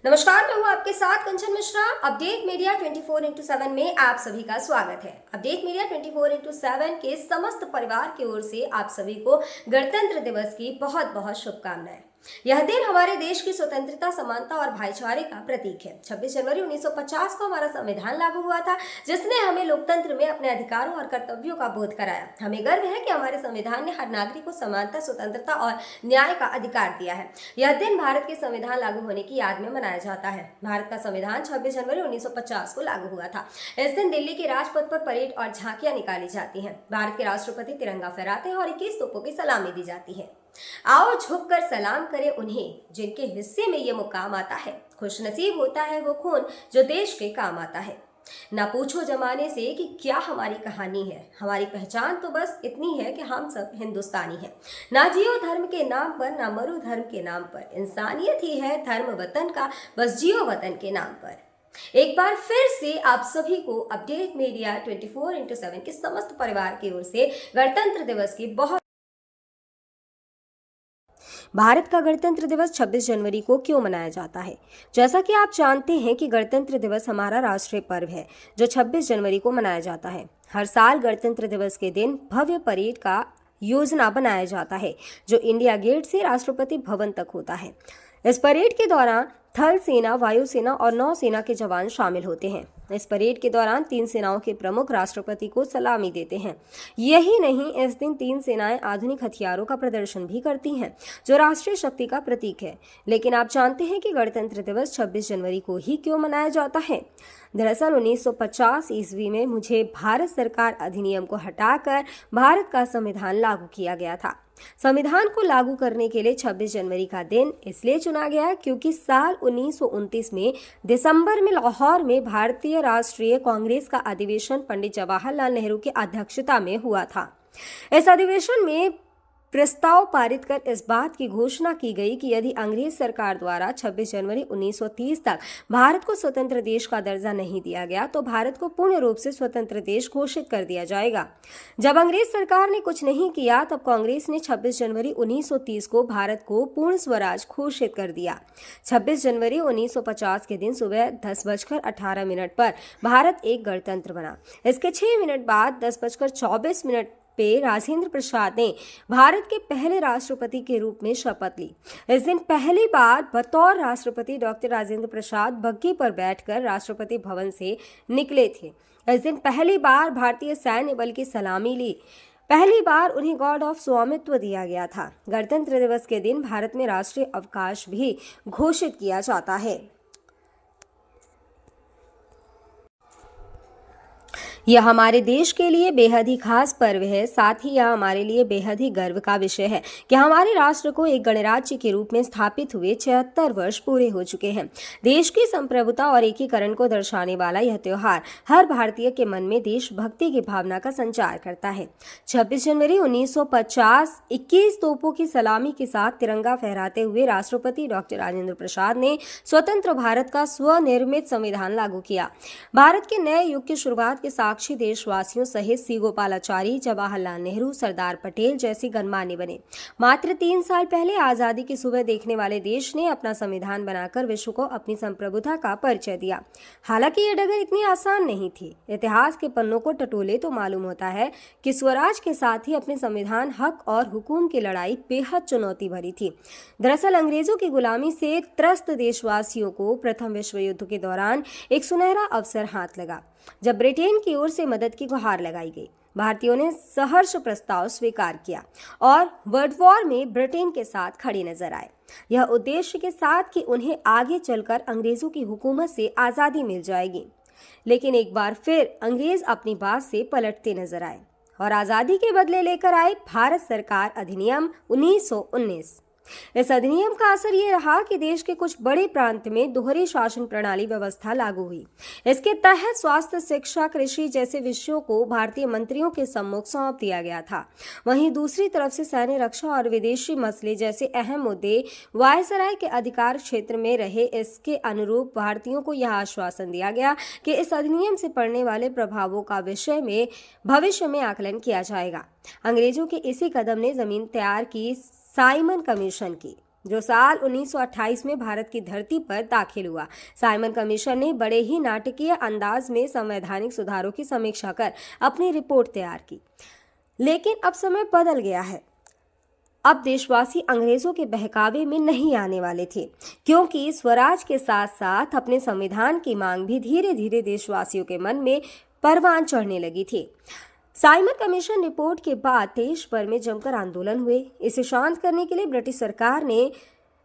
नमस्कार, मैं हूँ आपके साथ कंचन मिश्रा। अपडेट मीडिया 24x7 में आप सभी का स्वागत है। अपडेट मीडिया 24x7 के समस्त परिवार की ओर से आप सभी को गणतंत्र दिवस की बहुत बहुत शुभकामनाएं। यह दिन हमारे देश की स्वतंत्रता, समानता और भाईचारे का प्रतीक है। 26 जनवरी 1950 को हमारा संविधान लागू हुआ था, जिसने हमें लोकतंत्र में अपने अधिकारों और कर्तव्यों का बोध कराया। हमें गर्व है कि हमारे संविधान ने हर नागरिक को समानता, स्वतंत्रता और न्याय का अधिकार दिया है। यह दिन भारत के संविधान लागू होने की याद में मनाया जाता है। भारत का संविधान 26 जनवरी 1950 को लागू हुआ था। इस दिन दिल्ली के राजपथ पर परेड और झांकियां निकाली जाती हैं। भारत के राष्ट्रपति तिरंगा फहराते हैं और 21 तोपों की सलामी दी जाती है। आओ झुककर सलाम करें उन्हें जिनके हिस्से में ये मुकाम आता है। खुशनसीब होता है वो खून जो देश के काम आता है। ना पूछो जमाने से कि क्या हमारी कहानी है, हमारी पहचान तो बस इतनी है कि हम सब हिंदुस्तानी हैं। ना जियो धर्म के नाम पर, ना मरो धर्म के नाम पर, इंसानियत ही है धर्म वतन का, बस जियो वतन के नाम पर। एक बार फिर से आप सभी को अपडेट मीडिया 24x7 के समस्त परिवार की ओर से गणतंत्र दिवस की बहुत। भारत का गणतंत्र दिवस 26 जनवरी को क्यों मनाया जाता है? जैसा कि आप जानते हैं कि गणतंत्र दिवस हमारा राष्ट्रीय पर्व है जो 26 जनवरी को मनाया जाता है। हर साल गणतंत्र दिवस के दिन भव्य परेड का योजना बनाया जाता है जो इंडिया गेट से राष्ट्रपति भवन तक होता है। इस परेड के दौरान थल सेना, वायुसेना और नौसेना के जवान शामिल होते हैं। इस परेड के दौरान तीन सेनाओं के प्रमुख राष्ट्रपति को सलामी देते हैं। यही नहीं, इस दिन तीन सेनाएं आधुनिक हथियारों का प्रदर्शन भी करती हैं जो राष्ट्रीय शक्ति का प्रतीक है। लेकिन आप जानते हैं कि गणतंत्र दिवस 26 जनवरी को ही क्यों मनाया जाता है? दरअसल 1950 ईस्वी में मुझे भारत सरकार अधिनियम को हटाकर भारत का संविधान लागू किया गया था। संविधान को लागू करने के लिए 26 जनवरी का दिन इसलिए चुना गया क्योंकि साल 1929 में दिसंबर में लाहौर में भारतीय राष्ट्रीय कांग्रेस का अधिवेशन पंडित जवाहरलाल नेहरू की अध्यक्षता में हुआ था। इस अधिवेशन में प्रस्ताव पारित कर इस बात की घोषणा की गई कि यदि अंग्रेज सरकार द्वारा 26 जनवरी 1930 तक भारत को स्वतंत्र देश का दर्जा नहीं दिया गया तो भारत को पूर्ण रूप से स्वतंत्र देश घोषित कर दिया जाएगा। जब अंग्रेज सरकार ने कुछ नहीं किया तब कांग्रेस ने 26 जनवरी 1930 को भारत को पूर्ण स्वराज घोषित कर दिया। 26 जनवरी 1950 के दिन सुबह 10:18 पर भारत एक गणतंत्र बना। इसके 6 मिनट बाद 10:24 पे राजेंद्र प्रसाद ने भारत के पहले राष्ट्रपति के रूप में शपथ ली। इस दिन पहली बार बतौर राष्ट्रपति डॉक्टर राजेंद्र प्रसाद बग्घी पर बैठकर राष्ट्रपति भवन से निकले थे। इस दिन पहली बार भारतीय सैन्य बल की सलामी ली। पहली बार उन्हें गॉर्ड ऑफ स्वामित्व दिया गया था। गणतंत्र दिवस के दिन भारत में राष्ट्रीय अवकाश भी घोषित किया जाता है। यह हमारे देश के लिए बेहद ही खास पर्व है। साथ ही यह हमारे लिए बेहद ही गर्व का विषय है कि हमारे राष्ट्र को एक गणराज्य के रूप में स्थापित हुए 76 वर्ष पूरे हो चुके हैं। देश की संप्रभुता और एकीकरण को दर्शाने वाला यह त्योहार हर भारतीय के मन में देशभक्ति की भावना का संचार करता है। 26 जनवरी 1950 21 तोपों की सलामी के साथ तिरंगा फहराते हुए राष्ट्रपति डॉक्टर राजेंद्र प्रसाद ने स्वतंत्र भारत का स्वनिर्मित संविधान लागू किया। भारत के नए युग की शुरुआत के साक्षी देशवासियों सहित सी गोपालाचारी, जवाहरलाल नेहरू, सरदार पटेल जैसे गणमान्य बने। मात्र 3 साल पहले आजादी की सुबह देखने वाले देश ने अपना संविधान बनाकर विश्व को अपनी संप्रभुता का परिचय दिया। हालांकि ये डगर इतनी आसान नहीं थी। इतिहास के पन्नों को टटोले तो मालूम होता है कि स्वराज के साथ ही अपने संविधान, हक और हुकूम की लड़ाई बेहद चुनौती भरी थी। दरअसल अंग्रेजों की गुलामी से त्रस्त देशवासियों को प्रथम विश्व युद्ध के दौरान एक सुनहरा अवसर हाथ लगा जब ब्रिटेन की ओर से मदद की गुहार लगाई गई। भारतीयों ने सहर्ष प्रस्ताव स्वीकार किया और वर्ल्ड वॉर में ब्रिटेन के साथ खड़े नजर आए। यह उद्देश्य के साथ कि उन्हें आगे चलकर अंग्रेजों की हुकूमत से आजादी मिल जाएगी। लेकिन एक बार फिर अंग्रेज अपनी बात से पलटते नजर आए और आजादी के बदले लेकर आए भारत सरकार अधिनियम 1919। इस अधिनियम का असर ये रहा कि देश के कुछ बड़े प्रांत में दोहरी शासन प्रणाली व्यवस्था लागू हुई। इसके तहत स्वास्थ्य, शिक्षा, कृषि जैसे विषयों को भारतीय मंत्रियों के सम्मुख सौंप दिया गया था। वहीं दूसरी तरफ से सैन्य, रक्षा और विदेशी मसले जैसे अहम मुद्दे वायसराय के अधिकार क्षेत्र में रहे। इसके अनुरूप भारतीयों को यह आश्वासन दिया गया कि इस अधिनियम से पड़ने वाले प्रभावों का विषय में भविष्य में आकलन किया जाएगा। अंग्रेजों के इसी कदम ने जमीन तैयार की साइमन कमीशन की। जो साल 1928 में भारत की धरती पर दाखिल हुआ। साइमन कमीशन ने बड़े ही नाटकीय अंदाज में संवैधानिक सुधारों की समीक्षा कर अपनी रिपोर्ट तैयार की। लेकिन अब समय बदल गया है। अब देशवासी अंग्रेजों के बहकावे में नहीं आने वाले थे, क्योंकि स्वराज के साथ साथ अपने संविधान की मांग भी धीरे धीरे देशवासियों के मन में परवान चढ़ने लगी थी। साइमन कमीशन रिपोर्ट के बाद देश भर में जमकर आंदोलन हुए। इसे शांत करने के लिए ब्रिटिश सरकार ने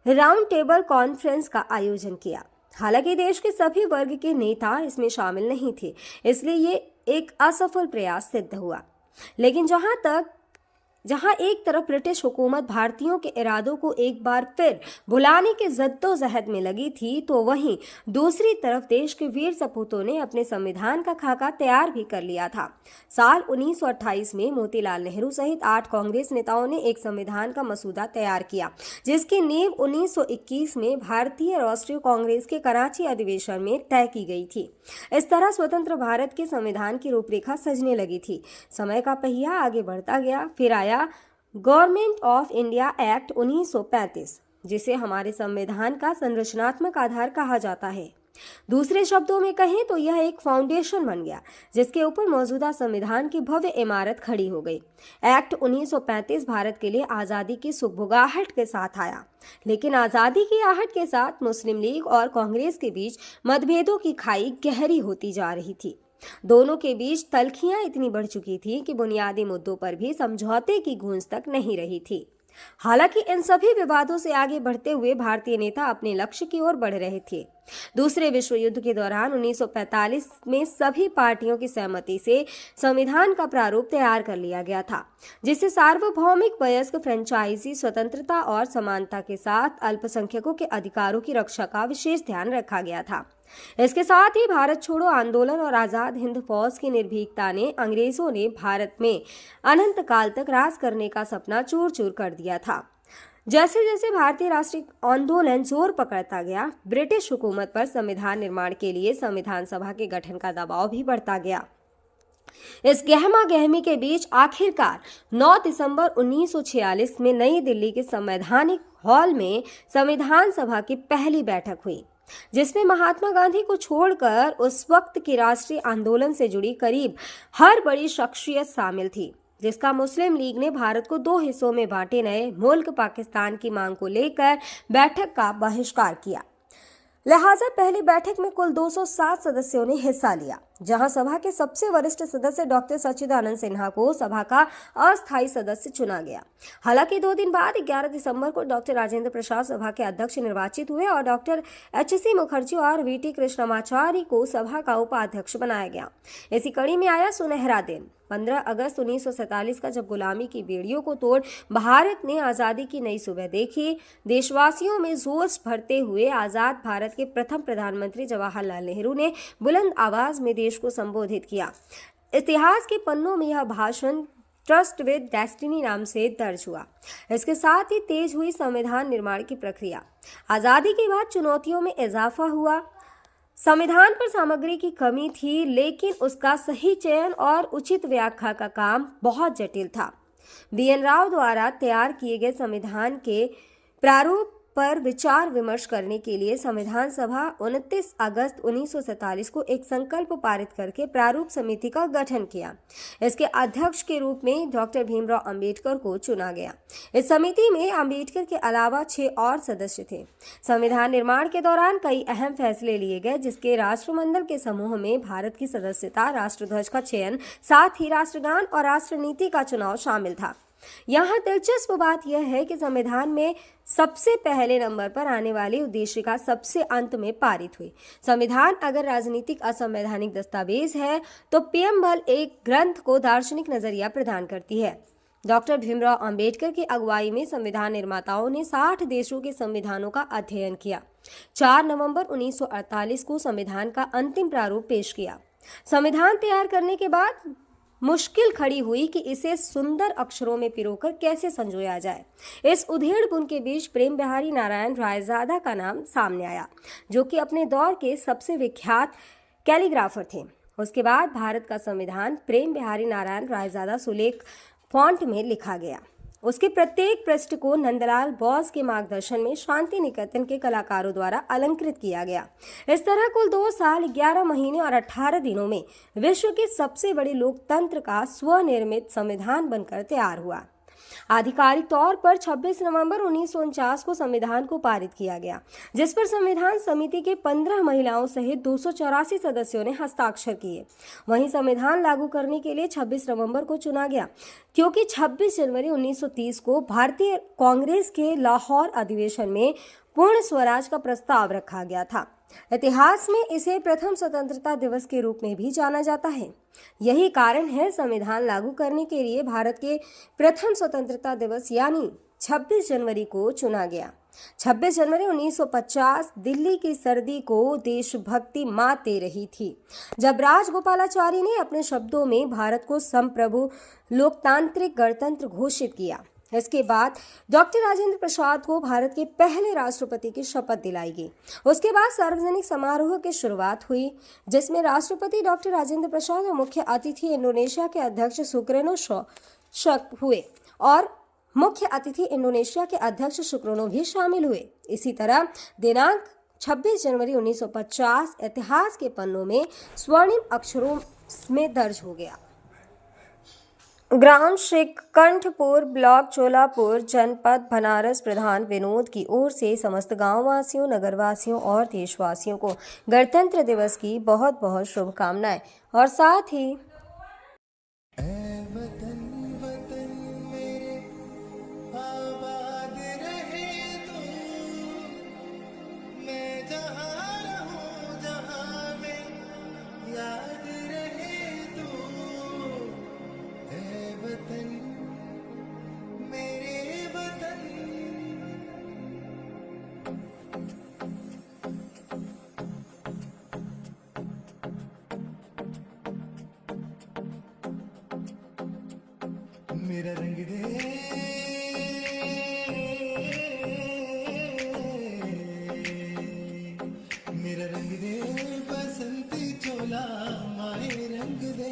राउंड टेबल कॉन्फ्रेंस का आयोजन किया। हालांकि देश के सभी वर्ग के नेता इसमें शामिल नहीं थे, इसलिए ये एक असफल प्रयास सिद्ध हुआ। लेकिन जहां एक तरफ ब्रिटिश हुकूमत भारतीयों के इरादों को एक बार फिर भुलाने के जद्दोजहद में लगी थी, तो वहीं दूसरी तरफ देश के वीर सपूतों ने अपने संविधान का खाका तैयार भी कर लिया था। साल 1928 में मोतीलाल नेहरू सहित 8 कांग्रेस नेताओं ने एक संविधान का मसूदा तैयार किया, जिसकी नींव 1921 में भारतीय राष्ट्रीय कांग्रेस के कराची अधिवेशन में तय की गई थी। इस तरह स्वतंत्र भारत के संविधान की रूपरेखा सजने लगी थी। समय का पहिया आगे बढ़ता गया। फिर आया गवर्नमेंट ऑफ इंडिया एक्ट 1935, जिसे हमारे संविधान का संरचनात्मक आधार कहा जाता है। दूसरे शब्दों में कहें तो यह एक फाउंडेशन बन गया, जिसके ऊपर मौजूदा संविधान की भव्य इमारत खड़ी हो गई। एक्ट 1935 भारत के लिए आज़ादी की सुगबुगाहट के साथ आया, लेकिन आज़ादी की आहट के साथ मुस्लिम लीग और कांग्रेस के बीच मतभेदों की खाई गहरी होती जा रही थी। दोनों के बीच तल्खियां इतनी बढ़ चुकी थी कि बुनियादी मुद्दों पर भी समझौते की गूंज तक नहीं रही थी। हालांकि इन सभी विवादों से आगे बढ़ते हुए भारतीय नेता अपने लक्ष्य की ओर बढ़ रहे थे। दूसरे विश्व युद्ध के दौरान 1945 में सभी पार्टियों की सहमति से संविधान का प्रारूप तैयार कर लिया गया था, जिसे सार्वभौमिक वयस्क फ्रेंचाइजी स्वतंत्रता और समानता के साथ अल्पसंख्यकों के अधिकारों की रक्षा का विशेष ध्यान रखा गया था। इसके साथ ही भारत छोड़ो आंदोलन और आजाद हिंद फौज की निर्भीकता ने अंग्रेजों ने भारत में अनंत काल तक राज करने का सपना चूर चूर कर दिया था। जैसे जैसे भारतीय राष्ट्रीय आंदोलन जोर पकड़ता गया, ब्रिटिश हुकूमत पर संविधान निर्माण के लिए संविधान सभा के गठन का दबाव भी बढ़ता गया। इस गहमा गहमी के बीच आखिरकार 9 दिसंबर 1946 में नई दिल्ली के संवैधानिक हॉल में संविधान सभा की पहली बैठक हुई, जिसमें महात्मा गांधी को छोड़कर उस वक्त के राष्ट्रीय आंदोलन से जुड़ी करीब हर बड़ी शख्सियत शामिल थी, जिसका मुस्लिम लीग ने भारत को 2 हिस्सों में बांटे नए मुल्क पाकिस्तान की मांग को लेकर बैठक का बहिष्कार किया। लिहाजा पहली बैठक में कुल 207 सदस्यों ने हिस्सा लिया, जहां सभा के सबसे वरिष्ठ सदस्य डॉक्टर सच्चिदानंद सिन्हा को सभा का अस्थायी सदस्य चुना गया। हालांकि 2 दिन बाद 11 दिसंबर को डॉक्टर राजेंद्र प्रसाद सभा के अध्यक्ष निर्वाचित हुए और डॉक्टर एच.सी. मुखर्जी और वी.टी. कृष्णमाचारी को सभा का उपाध्यक्ष बनाया गया। इसी कड़ी में आया सुनहरा दिन 15 अगस्त 1947 का, जब गुलामी की बेड़ियों को तोड़ भारत ने आज़ादी की नई सुबह देखी। देशवासियों में जोश भरते हुए आज़ाद भारत के प्रथम प्रधानमंत्री जवाहरलाल नेहरू ने बुलंद आवाज में देश को संबोधित किया। इतिहास के पन्नों में यह भाषण ट्रस्ट विद डेस्टिनी नाम से दर्ज हुआ। इसके साथ ही तेज हुई संविधान निर्माण की प्रक्रिया। आज़ादी के बाद चुनौतियों में इजाफा हुआ। संविधान पर सामग्री की कमी थी, लेकिन उसका सही चयन और उचित व्याख्या का काम बहुत जटिल था। बी.एन. राव द्वारा तैयार किए गए संविधान के प्रारूप पर विचार विमर्श करने के लिए संविधान सभा 29 अगस्त 1947 को एक संकल्प पारित करके प्रारूप समिति का गठन किया। इसके अध्यक्ष के रूप में डॉक्टर भीमराव अंबेडकर को चुना गया। इस समिति में अंबेडकर के अलावा 6 और सदस्य थे। संविधान निर्माण के दौरान कई अहम फैसले लिए गए, जिसके राष्ट्रमंडल के समूह में भारत की सदस्यता, राष्ट्रध्वज का चयन, साथ ही राष्ट्रगान और राष्ट्रनीति का चुनाव शामिल था। यहाँ दिलचस्प बात यह है कि संविधान में सबसे पहले नंबर पर आने वाली उद्देशिका सबसे अंत में पारित हुई। संविधान अगर राजनीतिक असंवैधानिक दस्तावेज है, तो पीएमएल एक ग्रंथ को दार्शनिक नजरिया प्रदान करती है। डॉक्टर भीमराव अंबेडकर की अगुवाई में संविधान निर्माताओं ने 60 देशों के संविधानों का अध्ययन किया। 4 नवंबर 1948 को संविधान का अंतिम प्रारूप पेश किया। संविधान तैयार करने के बाद मुश्किल खड़ी हुई कि इसे सुंदर अक्षरों में पिरोकर कैसे संजोया जाए। इस उधेड़-बुन के बीच प्रेम बिहारी नारायण रायजादा का नाम सामने आया, जो कि अपने दौर के सबसे विख्यात कैलीग्राफर थे। उसके बाद भारत का संविधान प्रेम बिहारी नारायण रायजादा सुलेख फॉन्ट में लिखा गया। उसके प्रत्येक पृष्ठ को नंदलाल बोस के मार्गदर्शन में शांति निकेतन के कलाकारों द्वारा अलंकृत किया गया। इस तरह कुल 2 साल 11 महीने और 18 दिनों में विश्व के सबसे बड़े लोकतंत्र का स्वनिर्मित संविधान बनकर तैयार हुआ। आधिकारिक तौर पर 26 नवंबर 1949 को संविधान को पारित किया गया, जिस पर संविधान समिति के 15 महिलाओं सहित 284 सदस्यों ने हस्ताक्षर किए। वहीं संविधान लागू करने के लिए 26 नवंबर को चुना गया, क्योंकि 26 जनवरी 1930 को भारतीय कांग्रेस के लाहौर अधिवेशन में पूर्ण स्वराज का प्रस्ताव रखा गया था। इतिहास में इसे प्रथम स्वतंत्रता दिवस के रूप में भी जाना जाता है। यही कारण है संविधान लागू करने के लिए भारत के प्रथम स्वतंत्रता दिवस यानी 26 जनवरी को चुना गया। 26 जनवरी 1950 दिल्ली की सर्दी को देशभक्ति मात दे रही थी, जब राजगोपालाचारी ने अपने शब्दों में भारत को संप्रभु लोकतांत्रिक गणतंत्र घोषित किया। इसके बाद डॉक्टर राजेंद्र प्रसाद को भारत के पहले राष्ट्रपति की शपथ दिलाई गई। उसके बाद सार्वजनिक समारोह की शुरुआत हुई, जिसमें राष्ट्रपति डॉक्टर राजेंद्र प्रसाद और मुख्य अतिथि इंडोनेशिया के अध्यक्ष सुकर्नो हुए और मुख्य अतिथि इंडोनेशिया के अध्यक्ष सुकर्नो भी शामिल हुए। इसी तरह दिनांक 26 जनवरी 1950 इतिहास के पन्नों में स्वर्णिम अक्षरों में दर्ज हो गया। ग्राम श्रीकंठपुर, ब्लॉक चोलापुर, जनपद बनारस प्रधान विनोद की ओर से समस्त गांववासियों, नगरवासियों और देशवासियों को गणतंत्र दिवस की बहुत बहुत शुभकामनाएं। और साथ ही मेरा रंग दे, मेरा रंग दे बसंती चोला, माए रंग दे,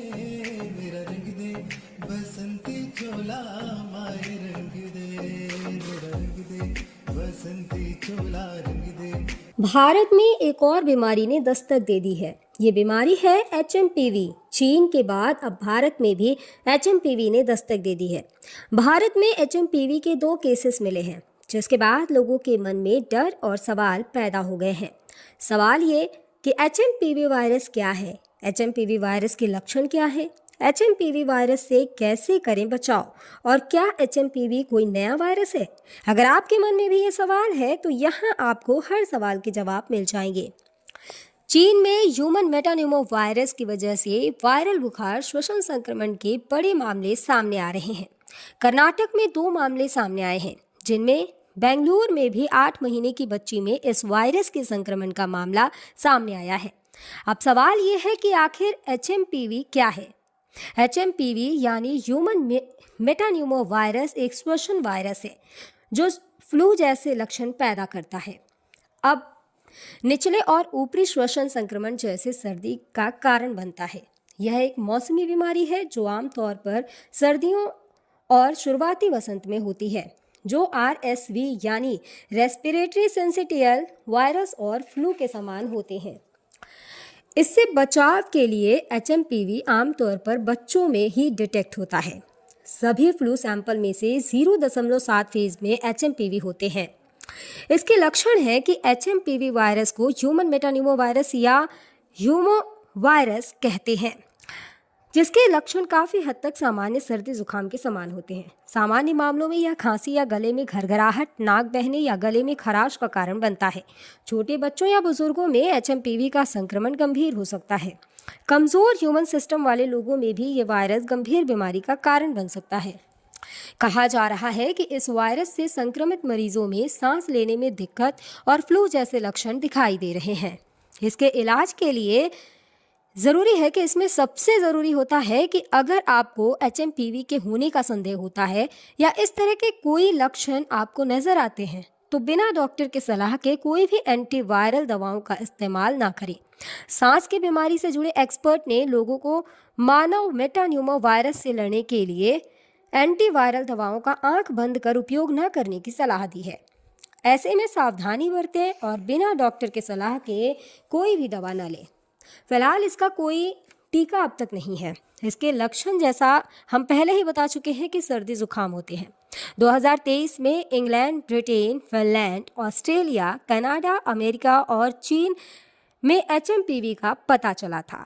मेरा रंग दे बसंती चोला, माए रंग दे, मेरा रंग दे बसंती चोला, रंग दे। भारत में एक और बीमारी ने दस्तक दे दी है। ये बीमारी है HMPV। चीन के बाद अब भारत में भी HMPV ने दस्तक दे दी है। भारत में HMPV के 2 केसेस मिले हैं, जिसके बाद लोगों के मन में डर और सवाल पैदा हो गए हैं। सवाल ये कि HMPV वायरस क्या है, HMPV वायरस के लक्षण क्या है, HMPV वायरस से कैसे करें बचाव, और क्या HMPV कोई नया वायरस है? अगर आपके मन में भी ये सवाल है तो यहाँ आपको हर सवाल के जवाब मिल जाएंगे। चीन में ह्यूमन मेटान्यूमो वायरस की वजह से वायरल बुखार श्वसन संक्रमण के बड़े मामले सामने आ रहे हैं। कर्नाटक में 2 मामले सामने आए हैं, जिनमें बेंगलुरु में भी 8 महीने की बच्ची में इस वायरस के संक्रमण का मामला सामने आया है। अब सवाल ये है कि आखिर HMPV क्या है? HMPV यानी ह्यूमन मेटान्यूमो वायरस एक श्वसन वायरस है जो फ्लू जैसे लक्षण पैदा करता है। अब निचले और ऊपरी श्वसन संक्रमण जैसे सर्दी का कारण बनता है। यह एक मौसमी बीमारी है जो आमतौर पर सर्दियों और शुरुआती वसंत में होती है, जो RSV यानी रेस्पिरेटरी सिंसिटियल वायरस और फ्लू के समान होते हैं। इससे बचाव के लिए HMPV आमतौर पर बच्चों में ही डिटेक्ट होता है। सभी फ्लू सैंपल में से 0.7% में HMPV होते हैं। इसके लक्षण है कि HMPV वायरस को ह्यूमन मेटान्यूमो वायरस या ह्यूमो वायरस कहते हैं, जिसके लक्षण काफ़ी हद तक सामान्य सर्दी जुकाम के समान होते हैं। सामान्य मामलों में यह खांसी या गले में घरघराहट, नाक बहने या गले में खराश का कारण बनता है। छोटे बच्चों या बुजुर्गों में HMPV का संक्रमण गंभीर हो सकता है। कमज़ोर ह्यूमन सिस्टम वाले लोगों में भी ये वायरस गंभीर बीमारी का कारण बन सकता है। कहा जा रहा है कि इस वायरस से संक्रमित मरीजों में सांस लेने में दिक्कत और फ्लू जैसे लक्षण दिखाई दे रहे हैं। इसके इलाज के लिए ज़रूरी है कि इसमें सबसे ज़रूरी होता है कि अगर आपको HMPV के होने का संदेह होता है या इस तरह के कोई लक्षण आपको नज़र आते हैं तो बिना डॉक्टर के सलाह के कोई भी एंटीवायरल दवाओं का इस्तेमाल ना करें। सांस की बीमारी से जुड़े एक्सपर्ट ने लोगों को मानव मेटान्यूमो वायरस से लड़ने के लिए एंटीवायरल दवाओं का आंख बंद कर उपयोग न करने की सलाह दी है। ऐसे में सावधानी बरतें और बिना डॉक्टर के सलाह के कोई भी दवा न लें। फिलहाल इसका कोई टीका अब तक नहीं है। इसके लक्षण जैसा हम पहले ही बता चुके हैं कि सर्दी जुकाम होते हैं। 2023 में England, Britain, Finland, Australia, Canada, America और चीन में HMPV का पता चला था।